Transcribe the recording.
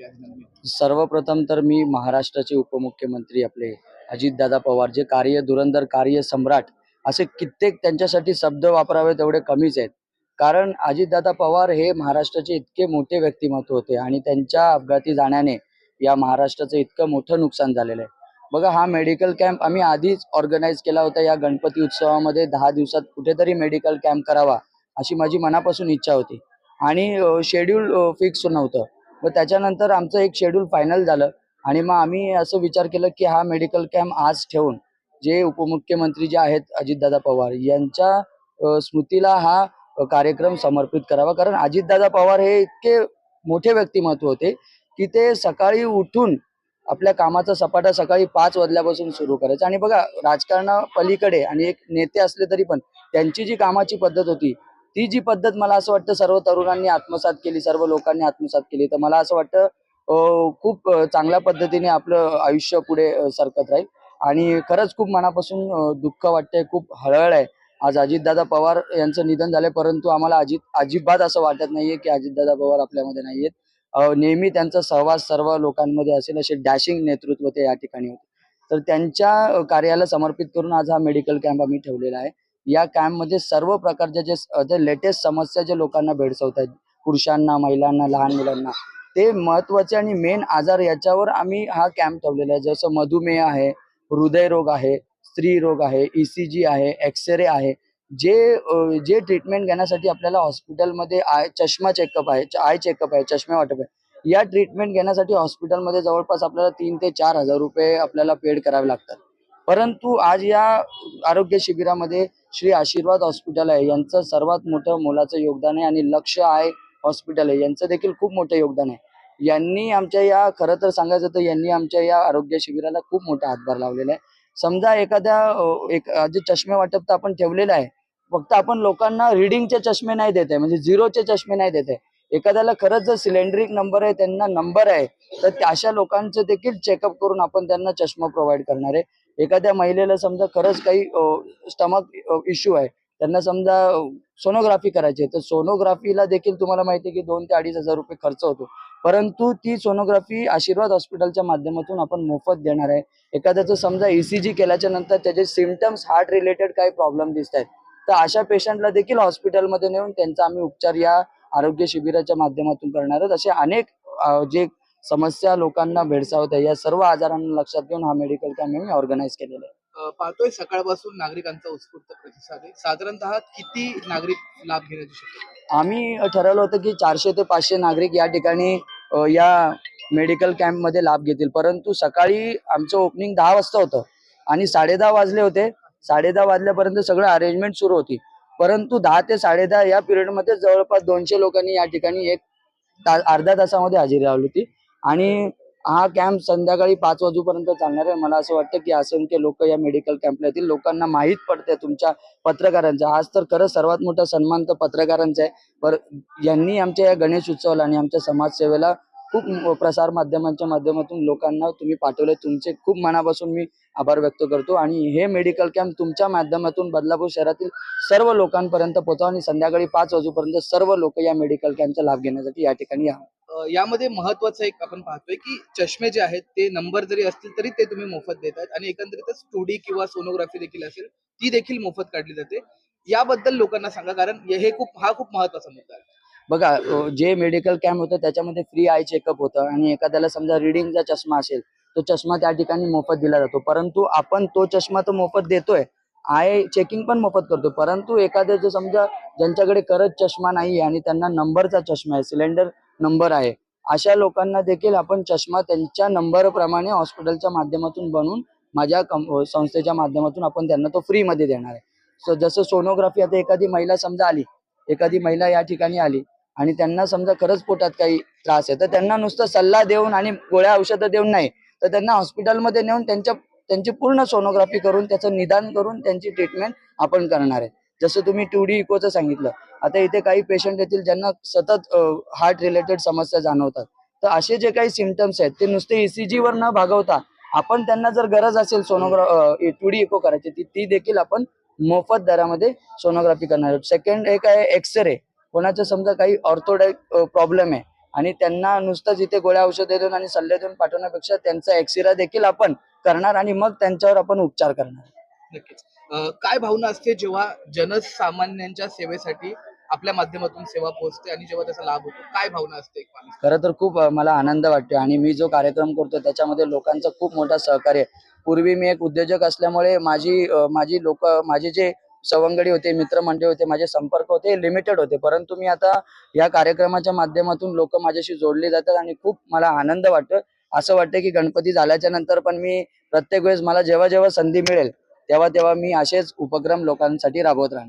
अभिनंदन. सर्वप्रथम तर मी महाराष्ट्राचे उपमुख्यमंत्री आपले अजितदादा पवार, जे कार्य धुरंधर, कार्य सम्राट, असे कित्येक त्यांच्यासाठी शब्द वापरावे तेवढे कमीच आहेत. कारण अजितदादा पवार हे महाराष्ट्राचे इतके मोठे व्यक्तिमत्व होते आणि त्यांच्या अपघाती जाण्याने या महाराष्ट्राचं इतकं मोठं नुकसान झालेलं आहे. बघा, हा मेडिकल कॅम्प आम्ही आधीच ऑर्गनाईज केला होता. या गणपती उत्सवामध्ये 10 दिवसात कुठेतरी मेडिकल कॅम्प करावा अशी माझी मनापासून इच्छा होती आणि शेड्यूल फिक्स नव्हतं. मग त्याच्यानंतर आमचं एक शेड्यूल फायनल झालं आणि मग आम्ही असं विचार केलं की हा मेडिकल कॅम्प आज ठेवून जे उपमुख्यमंत्री जे आहेत अजितदादा पवार यांच्या स्मृतीला हा कार्यक्रम समर्पित करावा. कारण अजितदादा पवार हे इतके मोठे व्यक्तिमत्व होते की ते सकाळी उठून आपल्या कामाचा सपाटा सकाळी 5 वाजल्यापासून सुरू करायचं. आणि बघा, राजकारणा पलीकडे आणि एक नेते असले तरी पण त्यांची जी कामाची पद्धत होती, ती जी पद्धत मला असं वाटतं सर्व तरुणांनी आत्मसात केली, सर्व लोकांनी आत्मसात केली. तर मला असं वाटतं खूप चांगल्या पद्धतीने आपलं आयुष्य पुढे सरकत राहील. आणि खरंच खूप मनापासून दुःख वाटतंय, खूप हळहळ आहे. आज अजितदादा पवार यांचं निधन झालंय, परंतु आम्हाला अजिबात असं वाटत नाहीये की अजितदादा पवार आपल्यामध्ये नाहीयेत. नेहमी त्यांचा सहवास सर्व लोकांमध्ये असेल, असे डॅशिंग नेतृत्व ते या ठिकाणी होते. तर त्यांच्या कार्याला समर्पित करून आज हा मेडिकल कॅम्प आम्ही ठेवलेला आहे. या कॅम्पमध्ये सर्व प्रकारच्या जे लेटेस्ट समस्या जे लोकांना भेडसावत आहेत, पुरुषांना, महिलांना, लहान मुलांना, ते महत्त्वाचे आणि मेन आजार याच्यावर आम्ही हा कॅम्प ठेवलेला आहे. जसं मधुमेह आहे, हृदयरोग आहे, स्त्री रोग आहे, ECG आहे, एक्सरे आहे. जे ट्रीटमेंट घेण्यासाठी आपल्याला हॉस्पिटलमध्ये चष्मा चेकअप आहे, आय चेकअप आहे, चष्मे वाटप आहे. या ट्रीटमेंट घेण्यासाठी हॉस्पिटलमध्ये जवळपास आपल्याला 3 ते 4 हजार रुपये आपल्याला पेड करावे लागतात. परंतु आज या आरोग्य शिबिरामध्ये श्री आशीर्वाद हॉस्पिटल आहे, यांचं सर्वात मोठं मोलाचं योगदान आहे आणि लक्ष आहे हॉस्पिटल आहे, यांचं देखील खूप मोठं योगदान आहे. यांनी आमच्या या, खरं तर सांगायचं तर यांनी आमच्या या आरोग्य शिबिराला खूप मोठा हातभार लावलेला आहे. समजा एखाद्या जे चष्मे वाटप तर आपण ठेवलेलं आहे, फक्त आपण लोकांना रिडिंगचे चष्मे नाही देत आहे, म्हणजे झिरोचे चष्मे नाही देत आहे. एखाद्याला खरंच जर सिलेंड्रिक नंबर आहे, त्यांना नंबर आहे, तर अशा लोकांचं देखील चेकअप करून आपण त्यांना चष्मा प्रोव्हाइड करणार आहे. एखाद्या महिलेला समजा खरंच काही स्टमक इश्यू आहे, त्यांना समजा सोनोग्राफी करायची आहे, तर सोनोग्राफीला देखील तुम्हाला माहिती आहे की 2 ते 2.5 हजार रुपये खर्च होतो. परंतु ती सोनोग्राफी आशीर्वाद हॉस्पिटलच्या माध्यमातून आपण मोफत देणार आहे. एखाद्याचं समजा ECG केल्याच्या नंतर त्याचे सिम्पटम्स हार्ट रिलेटेड काही प्रॉब्लेम दिसत आहेत, तर अशा पेशंटला देखील हॉस्पिटलमध्ये नेऊन त्यांचा आम्ही उपचार या आरोग्य शिबिराच्या माध्यमातून करणार आहोत. असे अनेक जे समस्या लोकांना भेडसावत आहे, या सर्व आजारांना लक्षात घेऊन हा मेडिकल कॅम्प आम्ही ऑर्गनाईज केलेला आहे. पाहतोय सकाळपासून नागरिकांचा उत्स्फूर्त प्रतिसाद आहे. साधारणतः किती नागरिक लाभ घेण्याची शक्यता? आम्ही ठरवलं होतं की 400 ते 500 नागरिक या ठिकाणी या मेडिकल कॅम्पमध्ये लाभ घेतील. परंतु सकाळी आमचं ओपनिंग 10 वाजता होतं आणि 10:30 वाजले होते. 10:30 वाजल्यापर्यंत सगळं अरेंजमेंट सुरू होती. परंतु 10 ते 10:30 या पिरियडमध्ये जवळपास 200 लोकांनी या ठिकाणी अर्ध्या तासामध्ये हजेरी लावली होती. आणि हा कॅम्प संध्याकाळी 5 वाजेपर्यंत चालणार आहे. मला असं वाटतं की असंख्य लोक या मेडिकल कॅम्पला येतील. लोकांना माहीत पडते तुमच्या पत्रकारांचा, आज तर खरंच सर्वात मोठा सन्मान तर पत्रकारांचा आहे. यांनी आमच्या या गणेश उत्सवाला आणि आमच्या समाजसेवेला खूप प्रसार माध्यमांच्या माध्यमातून लोकांना तुम्ही पाठवले, तुमचे खूप मनापासून मी आभार व्यक्त करतो. आणि हे मेडिकल कॅम्प तुमच्या माध्यमातून बदलापूर शहरातील सर्व लोकांपर्यंत पोहोचावं आणि संध्याकाळी 5 वाजेपर्यंत सर्व लोक या मेडिकल कॅम्पचा लाभ घेण्यासाठी या ठिकाणी या. यामध्ये महत्वाचं एक आपण पाहतोय की चष्मे जे आहेत ते नंबर जरी असतील तरी ते तुम्ही मोफत देत आहेत आणि एकंदरीतच 2D किंवा सोनोग्राफी देखील असेल ती देखील मोफत काढली जाते. याबद्दल लोकांना सांगा, कारण हा खूप महत्वाचा मुद्दा आहे. बघा, जे मेडिकल कॅम्प होतं त्याच्यामध्ये फ्री आय चेकअप होतं आणि एखाद्याला समजा रिडिंगचा चष्मा असेल, तो चष्मा त्या ठिकाणी मोफत दिला जातो. परंतु आपण तो चष्मा तर मोफत देतोय, आय चेकिंग पण मोफत करतो. परंतु एखाद्याचं समजा ज्यांच्याकडे खरंच चष्मा नाही आणि त्यांना नंबरचा चष्मा आहे, सिलेंडर नंबर आहे, अशा लोकांना देखील आपण चष्मा त्यांच्या नंबरप्रमाणे हॉस्पिटलच्या माध्यमातून बनवून माझ्या संस्थेच्या माध्यमातून आपण त्यांना तो फ्रीमध्ये देणार आहे. जसं सोनोग्राफी, आता एखादी महिला या ठिकाणी आली आणि त्यांना समजा खरंच पोटात काही त्रास आहे, तर त्यांना नुसतं सल्ला देऊन आणि गोळ्या औषधं देऊन नाही, तर त्यांना हॉस्पिटलमध्ये नेऊन त्यांची पूर्ण सोनोग्राफी करून त्याचं निदान करून त्यांची ट्रीटमेंट आपण करणार आहे. जसं तुम्ही 2D इकोचं सांगितलं, आता इथे काही पेशंट येतील ज्यांना सतत हार्ट रिलेटेड समस्या जाणवतात, तर असे जे काही सिम्पटम्स आहेत ते नुसते ECG वर न भागवता आपण त्यांना जर गरज असेल 2D इको करायची, ती देखील आपण मोफत दरामध्ये सोनोग्राफी करणार आहोत. सेकंड एक आहे एक्सरे. कोणाचं समजा काही ऑर्थोडाईक प्रॉब्लेम आहे, आणि त्यांना नुसतंच इथे गोळ्या औषधे देऊन आणि सल्ले देऊन पाठवण्यापेक्षा त्यांचा एक्सरे देखील आपण करणार आणि मग त्यांच्यावर आपण उपचार करणार. नक्कीच. काय भावना असते जेव्हा जनसामान्यांच्या सेवेसाठी आपल्या माध्यमातून सेवा पोहोचते आणि जेव्हा त्याचा लाभ होतो, काय भावना असते एक माणूस? खरं तर खूप मला आनंद वाटतो आणि मी जो कार्यक्रम करतो त्याच्यामध्ये लोकांचं खूप मोठा सहकार्य आहे. पूर्वी मी एक उद्योजक असल्यामुळे माझी लोक माझे जे सवंगडी होते, मित्रमंडळी होते, माझे संपर्क होते लिमिटेड होते. परंतु मी आता या कार्यक्रमाच्या माध्यमातून लोक माझ्याशी जोडली जातात आणि खूप मला आनंद वाटतो. असं वाटतं की गणपती झाल्याच्या नंतर पण मी प्रत्येक वेळेस मला जेव्हा जेव्हा संधी मिळेल तेव्हा तेव्हा मी असेच उपक्रम लोकांसाठी राबवत राहणार.